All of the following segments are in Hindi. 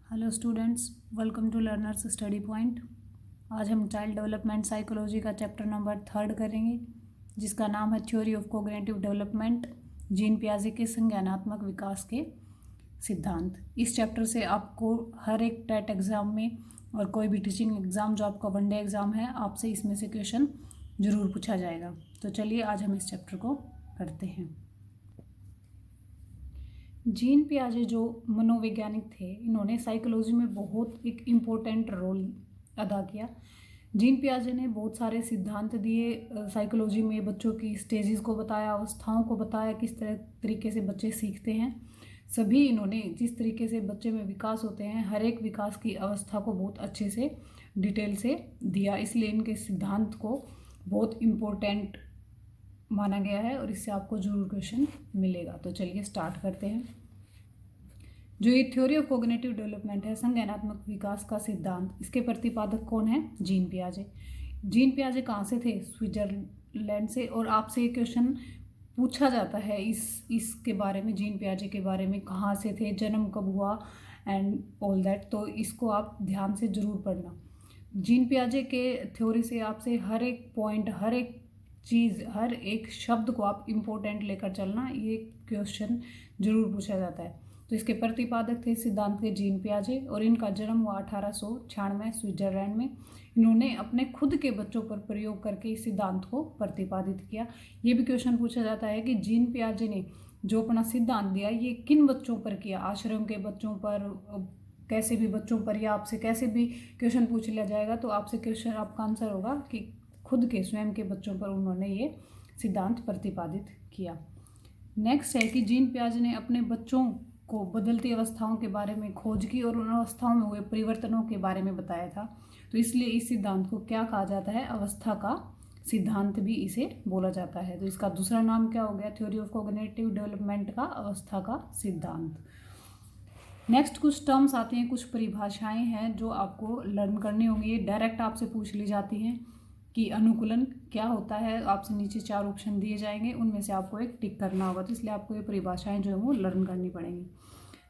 Hello students, welcome to Learners Study Point. आज हम चाइल्ड डेवलपमेंट साइकोलॉजी का चैप्टर नंबर 3 करेंगे, जिसका नाम है theory of cognitive development, Jean पियाजे के संज्ञानात्मक विकास के सिद्धांत। इस चैप्टर से आपको हर एक टेट एग्ज़ाम में और कोई भी टीचिंग एग्ज़ाम जो आपका वनडे एग्ज़ाम है, आपसे इसमें से क्वेश्चन ज़रूर पूछा जाएगा। तो चलिए आज हम इस चैप्टर को करते हैं। जीन पियाजे जो मनोवैज्ञानिक थे, इन्होंने साइकोलॉजी में बहुत एक इम्पोर्टेंट रोल अदा किया। जीन पियाजे ने बहुत सारे सिद्धांत दिए साइकोलॉजी में, बच्चों की स्टेजेस को बताया, अवस्थाओं को बताया, किस तरीके से बच्चे सीखते हैं। सभी इन्होंने जिस तरीके से बच्चे में विकास होते हैं, हर एक विकास की अवस्था को बहुत अच्छे से डिटेल से दिया। इसलिए इनके सिद्धांत को बहुत इम्पोर्टेंट माना गया है और इससे आपको जरूर क्वेश्चन मिलेगा। तो चलिए स्टार्ट करते हैं। जो ये थ्योरी ऑफ कोग्निटिव डेवलपमेंट है, संज्ञानात्मक विकास का सिद्धांत, इसके प्रतिपादक कौन है? जीन पियाजे। जीन पियाजे कहाँ से थे? स्विट्जरलैंड से। और आपसे ये क्वेश्चन पूछा जाता है इसके बारे में, जीन पियाजे के बारे में, कहाँ से थे, जन्म कब हुआ एंड ऑल दैट। तो इसको आप ध्यान से जरूर पढ़ना। जीन पियाजे के थ्योरी से आपसे हर एक पॉइंट, हर एक चीज़, हर एक शब्द को आप इम्पोर्टेंट लेकर चलना। ये क्वेश्चन जरूर पूछा जाता है। तो इसके प्रतिपादक थे सिद्धांत के जीन पियाजे और इनका जन्म हुआ 1896 स्विट्जरलैंड में। इन्होंने अपने खुद के बच्चों पर प्रयोग करके इस सिद्धांत को प्रतिपादित किया। ये भी क्वेश्चन पूछा जाता है कि जीन पियाजे ने जो अपना सिद्धांत दिया, ये किन बच्चों पर किया? आश्रम के बच्चों पर, कैसे भी बच्चों पर, या आपसे कैसे भी क्वेश्चन पूछ लिया जाएगा तो आपसे क्वेश्चन, आपका आंसर होगा कि खुद के स्वयं के बच्चों पर उन्होंने ये सिद्धांत प्रतिपादित किया। नेक्स्ट है कि जीन पियाजे ने अपने बच्चों को बदलती अवस्थाओं के बारे में खोज की और उन अवस्थाओं में हुए परिवर्तनों के बारे में बताया था। तो इसलिए इस सिद्धांत को क्या कहा जाता है? अवस्था का सिद्धांत भी इसे बोला जाता है। तो इसका दूसरा नाम क्या हो गया? थ्योरी ऑफ कोग्निटिव डेवलपमेंट का अवस्था का सिद्धांत। नेक्स्ट कुछ टर्म्स आते हैं, कुछ परिभाषाएं हैं जो आपको लर्न करनी होंगी। ये डायरेक्ट आपसे पूछ ली जाती हैं कि अनुकूलन क्या होता है। आपसे नीचे 4 ऑप्शन दिए जाएंगे, उनमें से आपको एक टिक करना होगा। तो इसलिए आपको ये परिभाषाएं जो है वो लर्न करनी पड़ेंगी।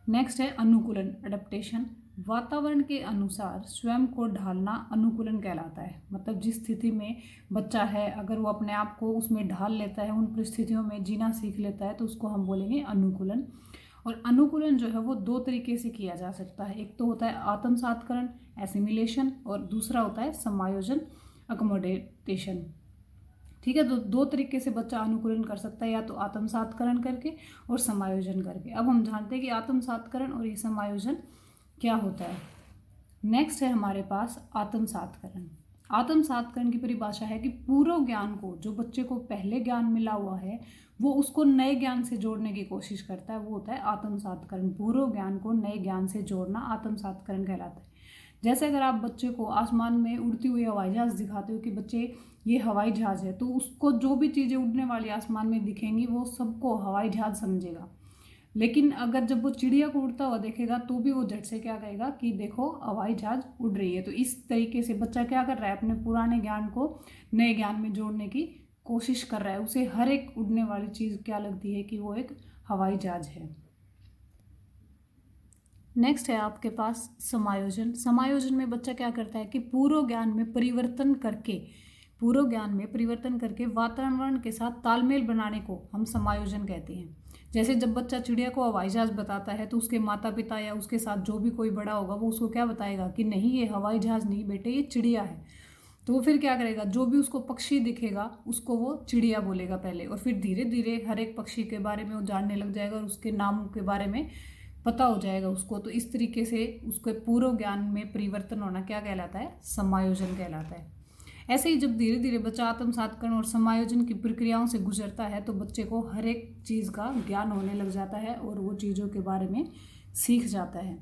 नेक्स्ट है अनुकूलन, एडेप्टेशन। वातावरण के अनुसार स्वयं को ढालना अनुकूलन कहलाता है। मतलब जिस स्थिति में बच्चा है, अगर वो अपने आप को उसमें ढाल लेता है, उन परिस्थितियों में जीना सीख लेता है, तो उसको हम बोलेंगे अनुकूलन। और अनुकूलन जो है वो 2 तरीके से किया जा सकता है। एक तो होता है आत्मसातकरण, एसिमिलेशन, और दूसरा होता है समायोजन, अकोमोडेटेशन। ठीक है, तो 2 तरीके से बच्चा अनुकूलन कर सकता है, या तो आत्मसातकरण करके और समायोजन करके। अब हम जानते हैं कि आत्मसातकरण और ये समायोजन क्या होता है। नेक्स्ट है हमारे पास आत्मसातकरण। आत्मसातकरण की परिभाषा है कि पूर्व ज्ञान को, जो बच्चे को पहले ज्ञान मिला हुआ है, वो उसको नए ज्ञान से जोड़ने की कोशिश करता है, वो होता है आत्मसातकरण। पूर्व ज्ञान को नए ज्ञान से जोड़ना आत्मसातकरण कहलाता है। जैसे अगर आप बच्चे को आसमान में उड़ती हुई हवाई जहाज़ दिखाते हो कि बच्चे ये हवाई जहाज़ है, तो उसको जो भी चीज़ें उड़ने वाली आसमान में दिखेंगी वो सबको हवाई जहाज़ समझेगा। लेकिन अगर जब वो चिड़िया को उड़ता हुआ देखेगा तो भी वो झट से क्या कहेगा कि देखो हवाई जहाज़ उड़ रही है। तो इस तरीके से बच्चा क्या कर रहा है? अपने पुराने ज्ञान को नए ज्ञान में जोड़ने की कोशिश कर रहा है। उसे हर एक उड़ने वाली चीज़ क्या लगती है कि वो एक हवाई जहाज़ है। नेक्स्ट है आपके पास समायोजन। समायोजन में बच्चा क्या करता है कि पूर्व ज्ञान में परिवर्तन करके वातावरण के साथ तालमेल बनाने को हम समायोजन कहते हैं। जैसे जब बच्चा चिड़िया को हवाई जहाज़ बताता है, तो उसके माता पिता या उसके साथ जो भी कोई बड़ा होगा वो उसको क्या बताएगा कि नहीं, ये हवाई जहाज़ नहीं बेटे, ये चिड़िया है। तो वो फिर क्या करेगा? जो भी उसको पक्षी दिखेगा उसको वो चिड़िया बोलेगा पहले, और फिर धीरे धीरे हर एक पक्षी के बारे में वो जानने लग जाएगा और उसके नाम के बारे में पता हो जाएगा उसको। तो इस तरीके से उसके पूर्व ज्ञान में परिवर्तन होना क्या कहलाता है? समायोजन कहलाता है। ऐसे ही जब धीरे धीरे बच्चा आत्मसातकरण और समायोजन की प्रक्रियाओं से गुजरता है, तो बच्चे को हर एक चीज़ का ज्ञान होने लग जाता है और वो चीज़ों के बारे में सीख जाता है।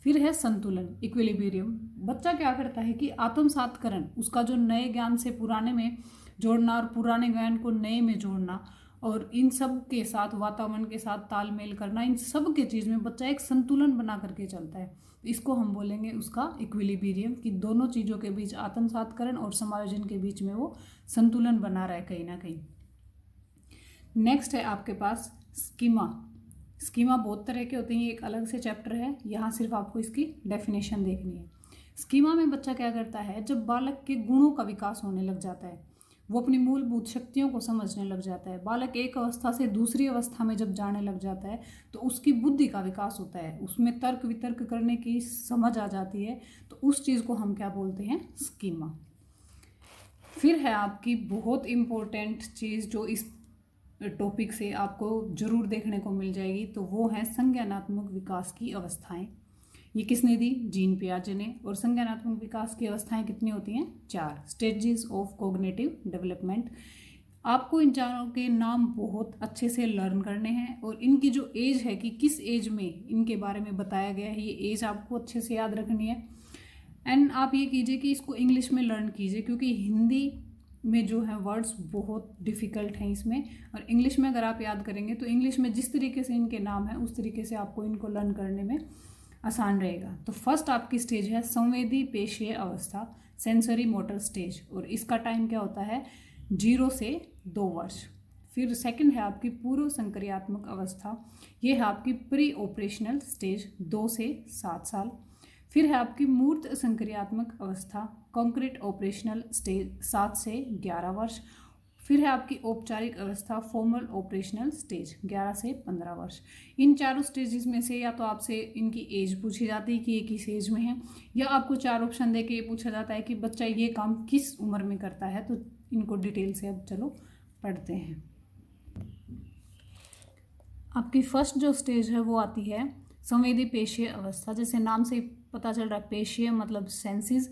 फिर है संतुलन, इक्विलिब्रियम। बच्चा क्या करता है कि आत्मसातकरण, उसका जो नए ज्ञान से पुराने में जोड़ना और पुराने ज्ञान को नए में जोड़ना, और इन सब के साथ वातावरण के साथ तालमेल करना, इन सब के चीज़ में बच्चा एक संतुलन बना करके चलता है। इसको हम बोलेंगे उसका इक्विलिब्रियम, कि दोनों चीज़ों के बीच, आत्मसातकरण और समायोजन के बीच में वो संतुलन बना रहा है कहीं ना कहीं। नेक्स्ट है आपके पास स्कीमा। स्कीमा बहुत तरह के होते हैं, ये एक अलग से चैप्टर है, यहाँ सिर्फ आपको इसकी डेफिनेशन देखनी है। स्कीमा में बच्चा क्या करता है, जब बालक के गुणों का विकास होने लग जाता है, वो अपनी मूलभूत शक्तियों को समझने लग जाता है, बालक एक अवस्था से दूसरी अवस्था में जब जाने लग जाता है तो उसकी बुद्धि का विकास होता है, उसमें तर्क वितर्क करने की समझ आ जाती है, तो उस चीज़ को हम क्या बोलते हैं, स्कीमा। फिर है आपकी बहुत इम्पोर्टेंट चीज़ जो इस टॉपिक से आपको जरूर देखने को मिल जाएगी, तो वो है संज्ञानात्मक विकास की अवस्थाएं। ये किसने दी, जीन पियाजे ने। और संज्ञानात्मक विकास की अवस्थाएं कितनी होती हैं, 4 स्टेजेस ऑफ कोग्निटिव डेवलपमेंट। आपको इन चारों के नाम बहुत अच्छे से लर्न करने हैं, और इनकी जो एज है कि किस एज में इनके बारे में बताया गया है, ये एज आपको अच्छे से याद रखनी है। एंड आप ये कीजिए कि इसको इंग्लिश में लर्न कीजिए, क्योंकि हिंदी में जो है वर्ड्स बहुत डिफ़िकल्ट हैं इसमें, और इंग्लिश में अगर आप याद करेंगे तो इंग्लिश में जिस तरीके से इनके नाम हैं उस तरीके से आपको इनको लर्न करने में आसान रहेगा। तो फर्स्ट आपकी स्टेज है संवेदी पेशीय अवस्था, सेंसरी मोटर स्टेज, और इसका टाइम क्या होता है, 0 से 2 वर्ष। फिर सेकंड है आपकी पूर्व संक्रियात्मक अवस्था, ये है आपकी प्री ऑपरेशनल स्टेज, 2 से 7 साल। फिर है आपकी मूर्त संक्रियात्मक अवस्था, कॉन्क्रीट ऑपरेशनल स्टेज, 7 से 11 वर्ष। फिर है आपकी औपचारिक अवस्था, फॉर्मल ऑपरेशनल स्टेज, 11 से 15 वर्ष। इन चारों स्टेजेस में से या तो आपसे इनकी एज पूछी जाती है कि ये किस एज में है, या आपको 4 ऑप्शन दे के ये पूछा जाता है कि बच्चा ये काम किस उम्र में करता है। तो इनको डिटेल से अब चलो पढ़ते हैं। आपकी फर्स्ट जो स्टेज है वो आती है संवेदी पेशीय अवस्था। जैसे नाम से पता चल रहा है, पेशीय मतलब सेंसेस,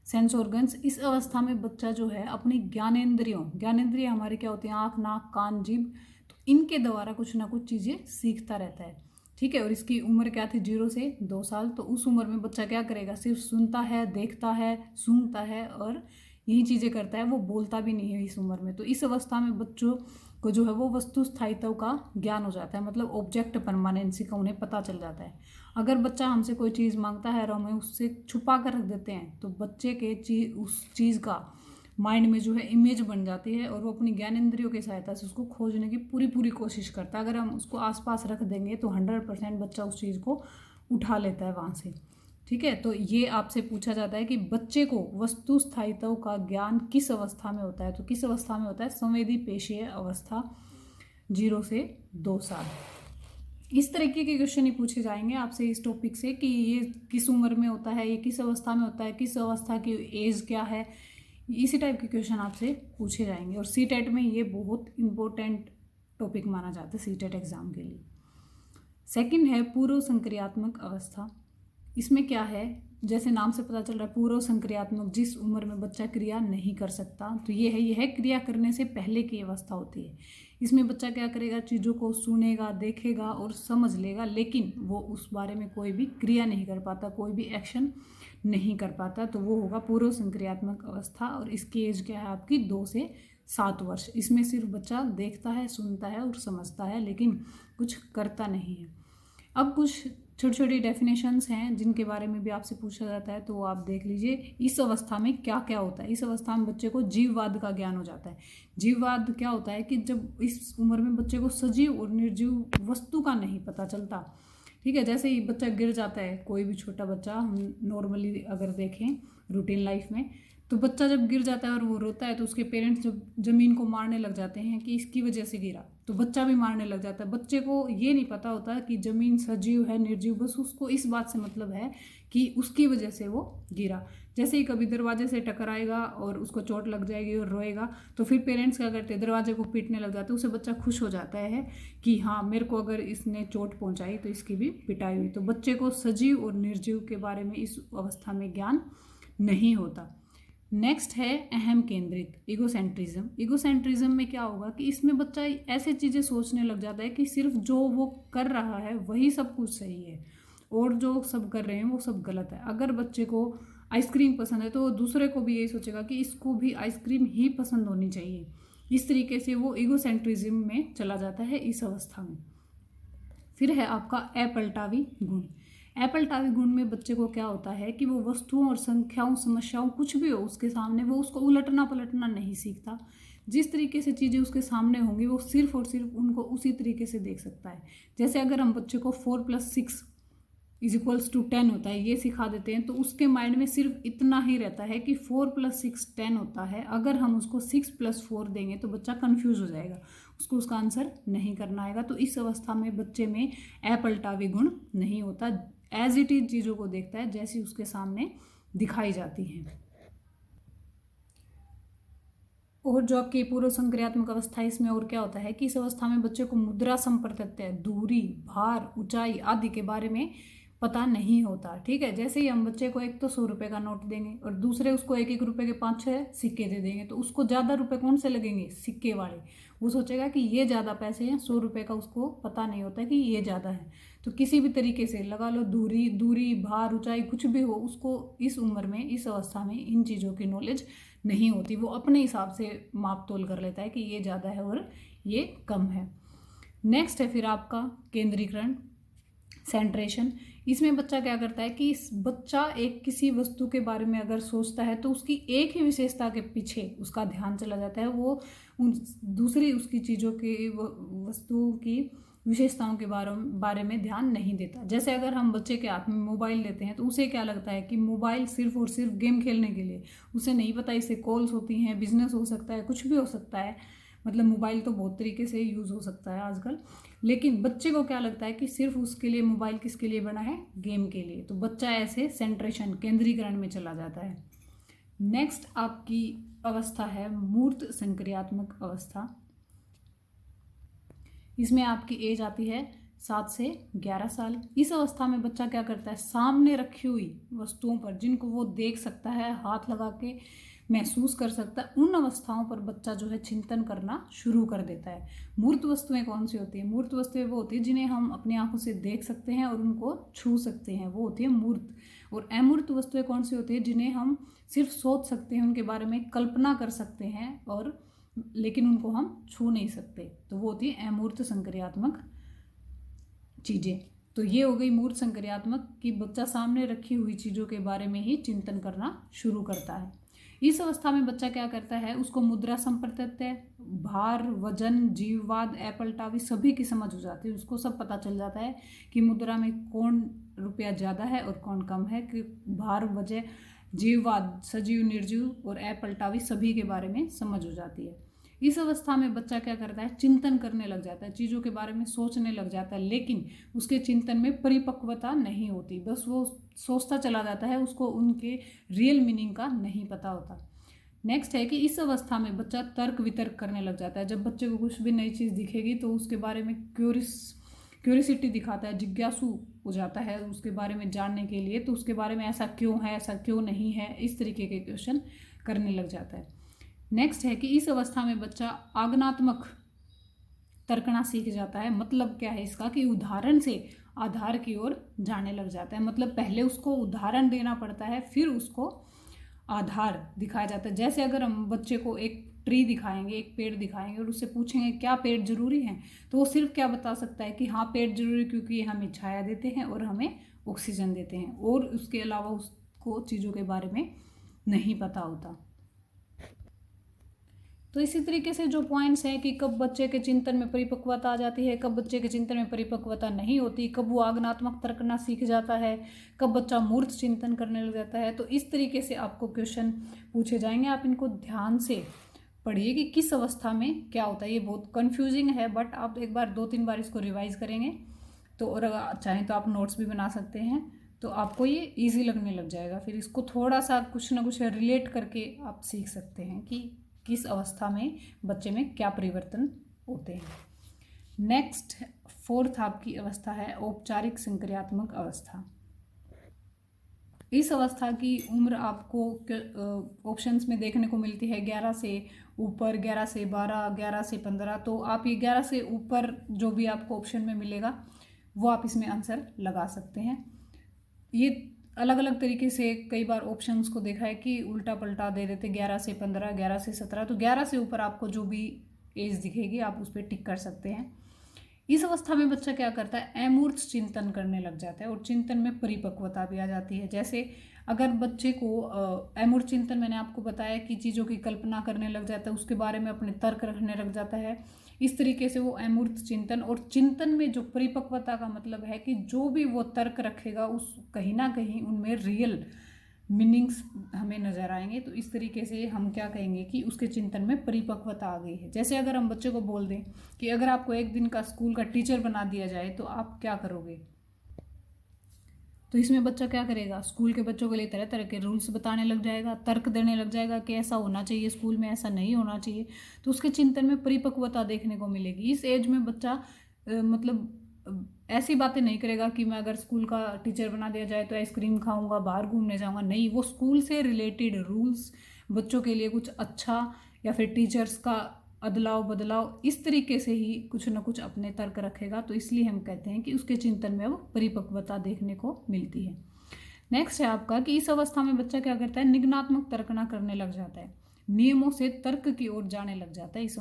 सेंस ऑर्गन्स। इस अवस्था में बच्चा जो है अपनी ज्ञानेंद्रिय हमारे क्या होते हैं, आँख, नाक, कान, जीभ, तो इनके द्वारा कुछ ना कुछ चीज़ें सीखता रहता है, ठीक है। और इसकी उम्र क्या थी, 0 से 2 साल। तो उस उम्र में बच्चा क्या करेगा, सिर्फ सुनता है, देखता है, सूंघता है और यही चीज़ें करता है, वो बोलता भी नहीं है इस उम्र में। तो इस अवस्था में बच्चों को जो है वो वस्तु स्थायित्व का ज्ञान हो जाता है, मतलब ऑब्जेक्ट परमानेंसी का उन्हें पता चल जाता है। अगर बच्चा हमसे कोई चीज़ मांगता है और हमें उससे छुपा कर रख देते हैं तो बच्चे के उस चीज़ का माइंड में जो है इमेज बन जाती है, और वो अपनी ज्ञानेंद्रियों की सहायता से उसको खोजने की पूरी कोशिश करता है। अगर हम उसको आसपास रख देंगे तो 100% बच्चा उस चीज़ को उठा लेता है वहाँ से, ठीक है। तो ये आपसे पूछा जाता है कि बच्चे को वस्तु स्थायित्व का ज्ञान किस अवस्था में होता है, तो किस अवस्था में होता है, संवेदी पेशीय अवस्था, 0 से 2 साल। इस तरीके के क्वेश्चन ही पूछे जाएंगे आपसे इस टॉपिक से कि ये किस उम्र में होता है, ये किस अवस्था में होता है, किस अवस्था की एज क्या है, इसी टाइप के क्वेश्चन आपसे पूछे जाएंगे। और सीटेट में ये बहुत इंपॉर्टेंट टॉपिक माना जाता है सीटेट एग्जाम के लिए। सेकंड है पूर्व संक्रियात्मक अवस्था। इसमें क्या है, जैसे नाम से पता चल रहा है पूर्व संक्रियात्मक, जिस उम्र में बच्चा क्रिया नहीं कर सकता, तो यह क्रिया करने से पहले की अवस्था होती है। इसमें बच्चा क्या करेगा, चीज़ों को सुनेगा, देखेगा और समझ लेगा, लेकिन वो उस बारे में कोई भी क्रिया नहीं कर पाता, कोई भी एक्शन नहीं कर पाता, तो वो होगा पूर्व संक्रियात्मक अवस्था। और इसकी एज क्या है आपकी, 2 से 7 वर्ष। इसमें सिर्फ बच्चा देखता है, सुनता है और समझता है, लेकिन कुछ करता नहीं है। अब कुछ छोटी छोटी डेफिनेशंस हैं जिनके बारे में भी आपसे पूछा जाता है, तो वो आप देख लीजिए। इस अवस्था में क्या क्या होता है, इस अवस्था में बच्चे को जीववाद का ज्ञान हो जाता है। जीववाद क्या होता है कि जब इस उम्र में बच्चे को सजीव और निर्जीव वस्तु का नहीं पता चलता, ठीक है। जैसे ही बच्चा गिर जाता है, कोई भी छोटा बच्चा, हम नॉर्मली अगर देखें रूटीन लाइफ में, तो बच्चा जब गिर जाता है और वो रोता है तो उसके पेरेंट्स जब ज़मीन को मारने लग जाते हैं कि इसकी वजह से गिरा, तो बच्चा भी मारने लग जाता है। बच्चे को ये नहीं पता होता कि ज़मीन सजीव है निर्जीव, बस उसको इस बात से मतलब है कि उसकी वजह से वो गिरा। जैसे ही कभी दरवाजे से टकराएगा और उसको चोट लग जाएगी और रोएगा, तो फिर पेरेंट्स क्या करते हैं, दरवाजे को पीटने लग जाते हैं। उससे बच्चा खुश हो जाता है कि हाँ, मेरे को अगर इसने चोट पहुँचाई तो इसकी भी पिटाई हुई। तो बच्चे को सजीव और निर्जीव के बारे में इस अवस्था में ज्ञान नहीं होता। नेक्स्ट है अहम केंद्रित, ईगोसेंट्रिज्म। ईगोसेंट्रिज्म में क्या होगा कि इसमें बच्चा ऐसे चीज़ें सोचने लग जाता है कि सिर्फ जो वो कर रहा है वही सब कुछ सही है और जो सब कर रहे हैं वो सब गलत है। अगर बच्चे को आइसक्रीम पसंद है तो वो दूसरे को भी यही सोचेगा कि इसको भी आइसक्रीम ही पसंद होनी चाहिए। इस तरीके से वो ईगोसेंट्रिज्म में चला जाता है इस अवस्था में। फिर है आपका अपलटावी गुण। अपलटावी गुण में बच्चे को क्या होता है कि वो वस्तुओं और संख्याओं, समस्याओं, कुछ भी हो उसके सामने, वो उसको उलटना पलटना नहीं सीखता। जिस तरीके से चीज़ें उसके सामने होंगी वो सिर्फ और सिर्फ उनको उसी तरीके से देख सकता है। जैसे अगर हम बच्चे को 4+6 = 10 होता है ये सिखा देते हैं, तो उसके माइंड में सिर्फ इतना ही रहता है कि 4+6 10 होता है। अगर हम उसको 6+4 देंगे तो बच्चा कंफ्यूज हो जाएगा, उसको उसका आंसर नहीं करना आएगा। तो इस अवस्था में बच्चे में अपलटावी गुण नहीं होता, एज इट इज चीज़ों को देखता है जैसी उसके सामने दिखाई जाती हैं। और जो आपकी पूर्व संक्रियात्मक अवस्था है, इसमें और क्या होता है कि इस अवस्था में बच्चे को मुद्रा संप्रत्यय, दूरी, भार, ऊंचाई आदि के बारे में पता नहीं होता। ठीक है, जैसे ही हम बच्चे को एक तो 100 रुपये का नोट देंगे और दूसरे उसको 1-1 रुपये के 5-6 सिक्के दे देंगे, तो उसको ज़्यादा रुपए कौन से लगेंगे? सिक्के वाले। वो सोचेगा कि ये ज़्यादा पैसे हैं, 100 रुपये का उसको पता नहीं होता कि ये ज़्यादा है। तो किसी भी तरीके से लगा लो, दूरी, भार, ऊंचाई कुछ भी हो, उसको इस उम्र में, इस अवस्था में इन चीज़ों की नॉलेज नहीं होती। वो अपने हिसाब से माप तोल कर लेता है कि ये ज़्यादा है और ये कम है। नेक्स्ट है फिर आपका केंद्रीकरण, सेंट्रेशन। इसमें बच्चा क्या करता है कि बच्चा एक किसी वस्तु के बारे में अगर सोचता है तो उसकी एक ही विशेषता के पीछे उसका ध्यान चला जाता है, वो उन दूसरी उसकी चीज़ों की, वस्तुओं की विशेषताओं के बारे में ध्यान नहीं देता। जैसे अगर हम बच्चे के हाथ में मोबाइल देते हैं तो उसे क्या लगता है कि मोबाइल सिर्फ और सिर्फ गेम खेलने के लिए, उसे नहीं पता इससे कॉल्स होती हैं, बिजनेस हो सकता है, कुछ भी हो सकता है। मतलब मोबाइल तो बहुत तरीके से यूज़ हो सकता है आजकल, लेकिन बच्चे को क्या लगता है कि सिर्फ उसके लिए मोबाइल किसके लिए बना है? गेम के लिए। तो बच्चा ऐसे सेंट्रेशन, केंद्रीकरण में चला जाता है। नेक्स्ट आपकी अवस्था है मूर्त संक्रियात्मक अवस्था। इसमें आपकी एज आती है 7 से 11 साल। इस अवस्था में बच्चा क्या करता है? सामने रखी हुई वस्तुओं पर, जिनको वो देख सकता है, हाथ लगा के महसूस कर सकता है, उन अवस्थाओं पर बच्चा जो है चिंतन करना शुरू कर देता है। मूर्त वस्तुएं कौन सी होती है? मूर्त वस्तुएं वो होती है जिन्हें हम अपनी आंखों से देख सकते हैं और उनको छू सकते हैं, वो होती है मूर्त। और अमूर्त वस्तुएं कौन सी होती है? जिन्हें हम सिर्फ सोच सकते हैं, उनके बारे में कल्पना कर सकते हैं, और लेकिन उनको हम छू नहीं सकते, तो वो होती है अमूर्त संक्रियात्मक चीज़ें। तो ये हो गई मूर्त संक्रियात्मक, कि बच्चा सामने रखी हुई चीज़ों के बारे में ही चिंतन करना शुरू करता है। इस अवस्था में बच्चा क्या करता है? उसको मुद्रा संप्रत्यय, भार, वजन, जीववाद, अपलटावी सभी की समझ हो जाती है। उसको सब पता चल जाता है कि मुद्रा में कौन रुपया ज़्यादा है और कौन कम है, कि भार, वजह, जीववाद, सजीव, निर्जीव और अपलटावी सभी के बारे में समझ हो जाती है। इस अवस्था में बच्चा क्या करता है? चिंतन करने लग जाता है, चीज़ों के बारे में सोचने लग जाता है, लेकिन उसके चिंतन में परिपक्वता नहीं होती, बस वो सोचता चला जाता है, उसको उनके रियल मीनिंग का नहीं पता होता। नेक्स्ट है कि इस अवस्था में बच्चा तर्क वितर्क करने लग जाता है। जब बच्चे को कुछ भी नई चीज़ दिखेगी तो उसके बारे में क्यूरियोसिटी दिखाता है, जिज्ञासु हो जाता है उसके बारे में जानने के लिए, तो उसके बारे में ऐसा क्यों है, ऐसा क्यों नहीं है, इस तरीके के क्वेश्चन करने लग जाता है। नेक्स्ट है कि इस अवस्था में बच्चा आगनात्मक तर्कना सीख जाता है। मतलब क्या है इसका? कि उदाहरण से आधार की ओर जाने लग जाता है। मतलब पहले उसको उदाहरण देना पड़ता है, फिर उसको आधार दिखाया जाता है। जैसे अगर हम बच्चे को एक ट्री दिखाएंगे, एक पेड़ दिखाएंगे और उससे पूछेंगे क्या पेड़ जरूरी है, तो वो सिर्फ क्या बता सकता है कि हाँ पेड़ जरूरी, क्योंकि ये हमें छाया देते हैं और हमें ऑक्सीजन देते हैं, और उसके अलावा उसको चीज़ों के बारे में नहीं पता होता। तो इसी तरीके से जो पॉइंट्स हैं कि कब बच्चे के चिंतन में परिपक्वता आ जाती है, कब बच्चे के चिंतन में परिपक्वता नहीं होती, कब वो आगनात्मक तर्कना सीख जाता है, कब बच्चा मूर्त चिंतन करने लग जाता है, तो इस तरीके से आपको क्वेश्चन पूछे जाएंगे। आप इनको ध्यान से पढ़िए कि किस अवस्था में क्या होता है। ये बहुत कन्फ्यूजिंग है, बट आप एक बार 2-3 बार इसको रिवाइज करेंगे तो, और अगर चाहें तो आप नोट्स भी बना सकते हैं, तो आपको ये ईजी लगने लग जाएगा। फिर इसको थोड़ा सा कुछ ना कुछ रिलेट करके आप सीख सकते हैं कि किस अवस्था में बच्चे में क्या परिवर्तन होते हैं। नेक्स्ट 4th आपकी अवस्था है औपचारिक संक्रियात्मक अवस्था। इस अवस्था की उम्र आपको ऑप्शंस में देखने को मिलती है 11 से ऊपर, 11 से 12, 11 से 15। तो आप ये 11 से ऊपर जो भी आपको ऑप्शन में मिलेगा वो आप इसमें आंसर लगा सकते हैं। ये अलग अलग तरीके से कई बार ऑप्शंस को देखा है कि उल्टा पलटा दे देते, 11 से 15, 11 से 17। तो 11 से ऊपर आपको जो भी एज दिखेगी आप उस पर टिक कर सकते हैं। इस अवस्था में बच्चा क्या करता है, अमूर्त चिंतन करने लग जाता है और चिंतन में परिपक्वता भी आ जाती है। जैसे अगर बच्चे को अमूर्त चिंतन, मैंने आपको बताया कि चीज़ों की कल्पना करने लग जाता है, उसके बारे में अपने तर्क रखने लग जाता है, इस तरीके से वो अमूर्त चिंतन। और चिंतन में जो परिपक्वता का मतलब है कि जो भी वो तर्क रखेगा उस कहीं ना कहीं उनमें रियल मीनिंग्स हमें नज़र आएंगे। तो इस तरीके से हम क्या कहेंगे कि उसके चिंतन में परिपक्वता आ गई है। जैसे अगर हम बच्चे को बोल दें कि अगर आपको एक दिन का स्कूल का टीचर बना दिया जाए तो आप क्या करोगे, तो इसमें बच्चा क्या करेगा, स्कूल के बच्चों के लिए तरह तरह के रूल्स बताने लग जाएगा, तर्क देने लग जाएगा कि ऐसा होना चाहिए स्कूल में, ऐसा नहीं होना चाहिए। तो उसके चिंतन में परिपक्वता देखने को मिलेगी। इस एज में बच्चा ऐसी बातें नहीं करेगा कि मैं अगर स्कूल का टीचर बना दिया जाए तो आइसक्रीम खाऊंगा, बाहर घूमने जाऊंगा। नहीं, वो स्कूल से रिलेटेड रूल्स, बच्चों के लिए कुछ अच्छा, या फिर टीचर्स का अदलाव बदलाव, इस तरीके से ही कुछ ना कुछ अपने तर्क रखेगा। तो इसलिए हम कहते हैं कि उसके चिंतन में वो परिपक्वता देखने को मिलती है। नेक्स्ट है आपका कि इस अवस्था में बच्चा क्या करता है, निगनात्मक तर्कना करने लग जाता है, नियमों से तर्क की ओर जाने लग जाता है। इस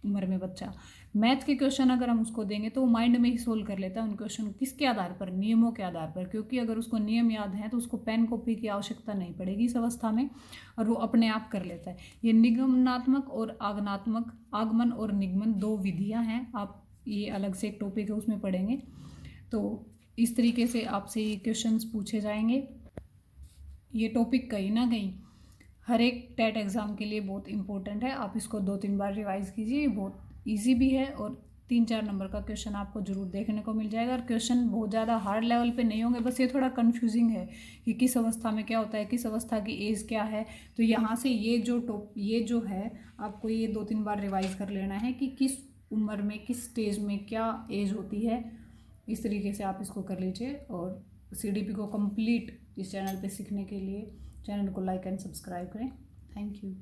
उम्र में बच्चा मैथ के क्वेश्चन अगर हम उसको देंगे तो वो माइंड में ही सोल्व कर लेता है उन क्वेश्चन। किसके आधार पर, नियमों के आधार पर, क्योंकि अगर उसको नियम याद है तो उसको पेन कॉपी की आवश्यकता नहीं पड़ेगी इस अवस्था में, और वो अपने आप कर लेता है। ये निगमनात्मक और आगमनात्मक, आगमन और निगमन दो विधियां हैं, आप ये अलग से एक टॉपिक है उसमें पढ़ेंगे। तो इस तरीके से आपसे ये क्वेश्चंस पूछे जाएंगे। ये टॉपिक कहीं ना कहीं हर एक टेट एग्ज़ाम के लिए बहुत इंपॉर्टेंट है। आप इसको 2-3 बार रिवाइज कीजिए, बहुत इजी भी है, और 3-4 नंबर का क्वेश्चन आपको जरूर देखने को मिल जाएगा। और क्वेश्चन बहुत ज़्यादा हार्ड लेवल पे नहीं होंगे, बस ये थोड़ा कंफ्यूजिंग है कि किस अवस्था में क्या होता है, किस अवस्था की एज क्या है। तो यहाँ से ये जो है आपको ये 2-3 बार रिवाइज कर लेना है कि किस उम्र में, किस स्टेज में क्या एज होती है। इस तरीके से आप इसको कर लीजिए। और CDP को कंप्लीट इस चैनल पे सीखने के लिए चैनल को लाइक एंड सब्सक्राइब करें। Thank you.